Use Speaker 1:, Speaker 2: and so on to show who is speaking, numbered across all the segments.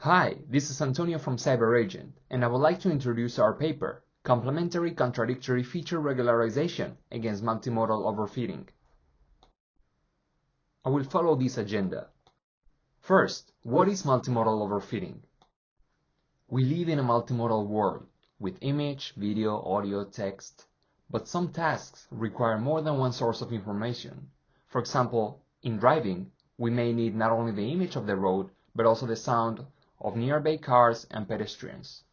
Speaker 1: Hi, this is Antonio from CyberAgent, and I would like to introduce our paper, Complementary-Contradictory Feature Regularization against Multimodal Overfitting. I will follow this agenda. First, what is multimodal overfitting? We live in a multimodal world, with image, video, audio, text, but some tasks require more than one source of information. For example, in driving, we may need not only the image of the road, but also the sound of nearby cars and pedestrians.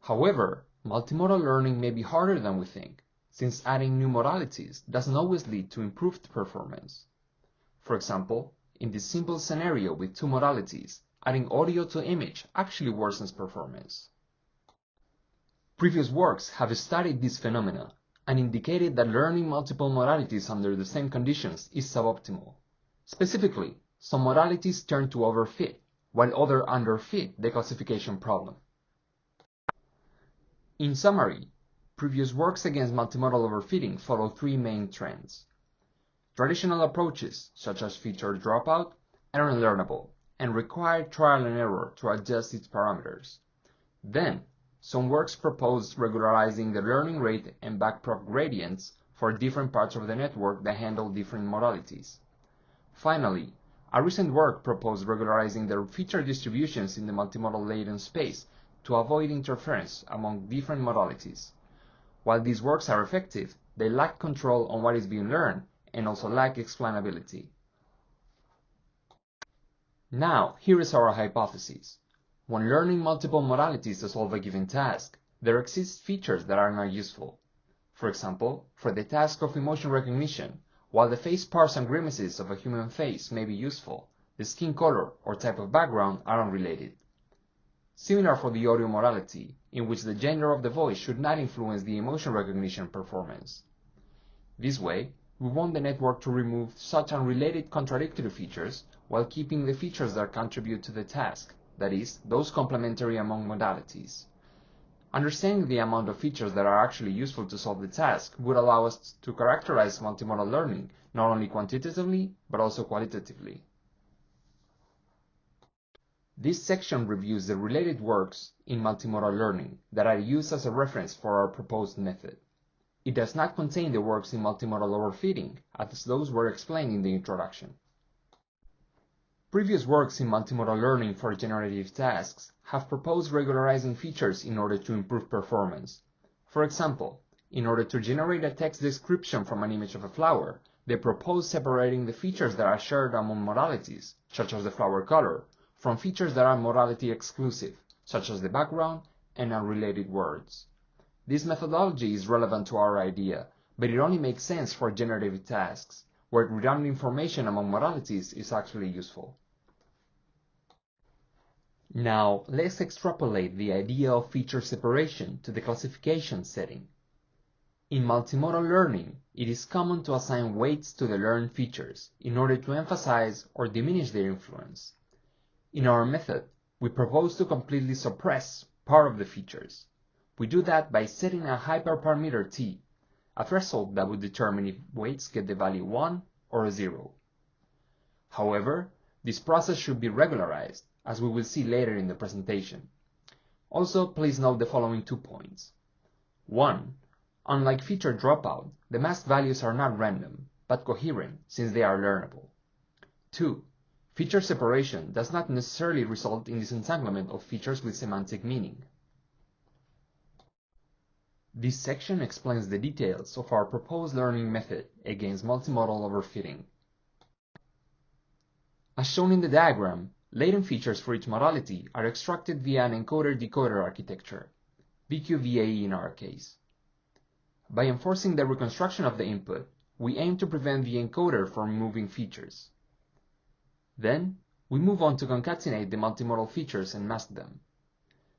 Speaker 1: However, multimodal learning may be harder than we think, since adding new modalities doesn't always lead to improved performance. For example, in this simple scenario with two modalities, adding audio to image actually worsens performance. Previous works have studied this phenomena and indicated that learning multiple modalities under the same conditions is suboptimal. Specifically, some modalities turn to overfit, while others underfit the classification problem. In summary, previous works against multimodal overfitting follow three main trends. Traditional approaches, such as feature dropout, are unlearnable and require trial and error to adjust its parameters. Then, some works proposed regularizing the learning rate and backprop gradients for different parts of the network that handle different modalities. Finally, a recent work proposed regularizing the feature distributions in the multimodal latent space to avoid interference among different modalities. While these works are effective, they lack control on what is being learned and also lack explainability. Now, here is our hypothesis. When learning multiple modalities to solve a given task, there exist features that are not useful. For example, for the task of emotion recognition, while the face parts and grimaces of a human face may be useful, the skin color or type of background are unrelated. Similar for the audio modality, in which the gender of the voice should not influence the emotion recognition performance. This way, we want the network to remove such unrelated contradictory features while keeping the features that contribute to the task, that is, those complementary among modalities. Understanding the amount of features that are actually useful to solve the task would allow us to characterize multimodal learning not only quantitatively, but also qualitatively. This section reviews the related works in multimodal learning that are used as a reference for our proposed method. It does not contain the works in multimodal overfitting, as those were explained in the introduction. Previous works in multimodal learning for generative tasks have proposed regularizing features in order to improve performance. For example, in order to generate a text description from an image of a flower, they propose separating the features that are shared among modalities, such as the flower color, from features that are modality exclusive, such as the background and unrelated words. This methodology is relevant to our idea, but it only makes sense for generative tasks, where redundant information among modalities is actually useful. Now, let's extrapolate the idea of feature separation to the classification setting. In multimodal learning, it is common to assign weights to the learned features in order to emphasize or diminish their influence. In our method, we propose to completely suppress part of the features. We do that by setting a hyperparameter t, a threshold that would determine if weights get the value 1 or 0. However, this process should be regularized, as we will see later in the presentation. Also, please note the following 2 points. 1. Unlike feature dropout, the masked values are not random, but coherent since they are learnable. 2. Feature separation does not necessarily result in disentanglement of features with semantic meaning. This section explains the details of our proposed learning method against multimodal overfitting. As shown in the diagram, latent features for each modality are extracted via an encoder-decoder architecture, WACV in our case. By enforcing the reconstruction of the input, we aim to prevent the encoder from removing features. Then, we move on to concatenate the multimodal features and mask them.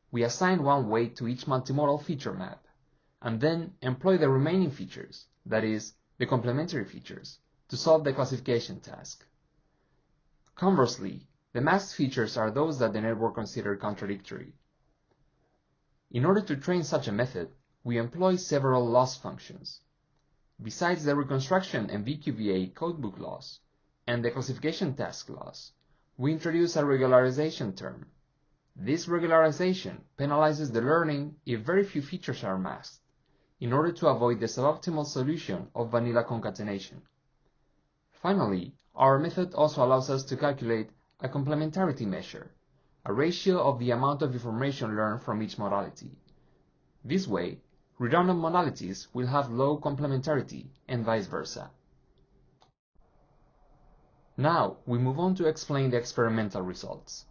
Speaker 1: We assign one weight to each multimodal feature map, and then employ the remaining features, that is, the complementary features, to solve the classification task. Conversely, the masked features are those that the network considers contradictory. In order to train such a method, we employ several loss functions. Besides the reconstruction and WACV codebook loss, and the classification task loss, we introduce a regularization term. This regularization penalizes the learning if very few features are masked, in order to avoid the suboptimal solution of vanilla concatenation. Finally, our method also allows us to calculate a complementarity measure, a ratio of the amount of information learned from each modality. This way, redundant modalities will have low complementarity and vice versa. Now, we move on to explain the experimental results.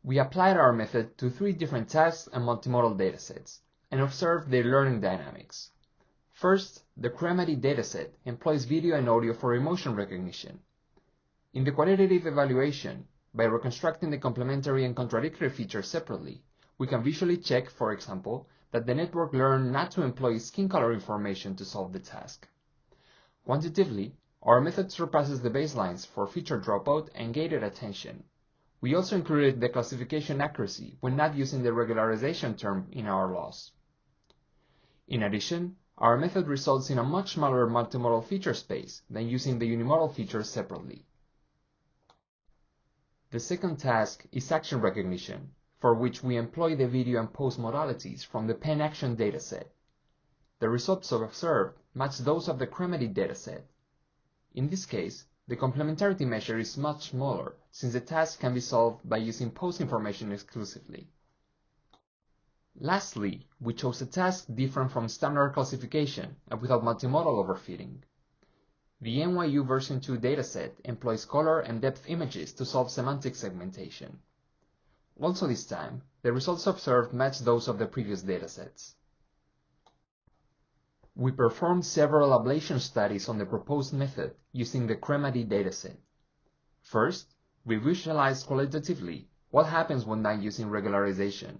Speaker 1: We applied our method to 3 different tasks and multimodal datasets, and observed their learning dynamics. First, the Cremedy dataset employs video and audio for emotion recognition. In the qualitative evaluation, by reconstructing the complementary and contradictory features separately, we can visually check, for example, that the network learned not to employ skin color information to solve the task. Quantitatively, our method surpasses the baselines for feature dropout and gated attention. We also included the classification accuracy when not using the regularization term in our loss. In addition, our method results in a much smaller multimodal feature space than using the unimodal features separately. The second task is action recognition, for which we employ the video and post modalities from the Pen Action dataset. The results observed match those of the Cremedy dataset. In this case, the complementarity measure is much smaller, since the task can be solved by using post information exclusively. Lastly, we chose a task different from standard classification and without multimodal overfitting. The NYU version 2 dataset employs color and depth images to solve semantic segmentation. Also this time, the results observed match those of the previous datasets. We performed several ablation studies on the proposed method using the Cremedy dataset. First, we visualized qualitatively what happens when not using regularization.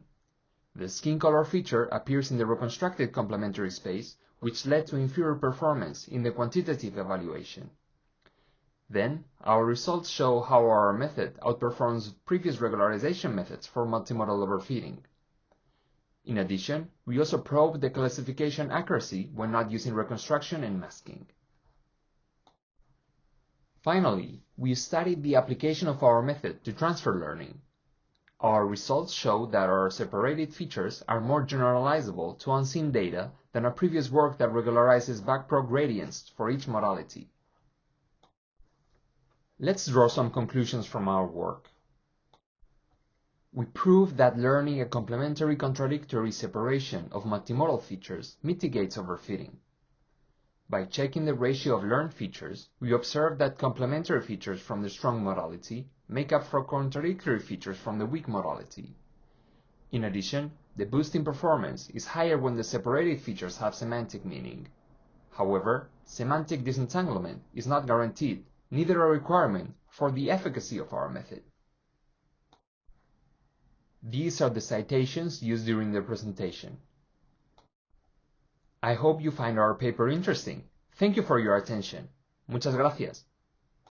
Speaker 1: The skin color feature appears in the reconstructed complementary space, which led to inferior performance in the quantitative evaluation. Then, our results show how our method outperforms previous regularization methods for multimodal overfitting. In addition, we also probed the classification accuracy when not using reconstruction and masking. Finally, we studied the application of our method to transfer learning. Our results show that our separated features are more generalizable to unseen data than our previous work that regularizes backpro gradients for each modality. Let's draw some conclusions from our work. We proved that learning a complementary-contradictory separation of multimodal features mitigates overfitting. By checking the ratio of learned features, we observed that complementary features from the strong modality make up for contradictory features from the weak modality. In addition, the boost in performance is higher when the separated features have semantic meaning. However, semantic disentanglement is not guaranteed, neither a requirement, for the efficacy of our method. These are the citations used during the presentation. I hope you find our paper interesting. Thank you for your attention. Muchas gracias.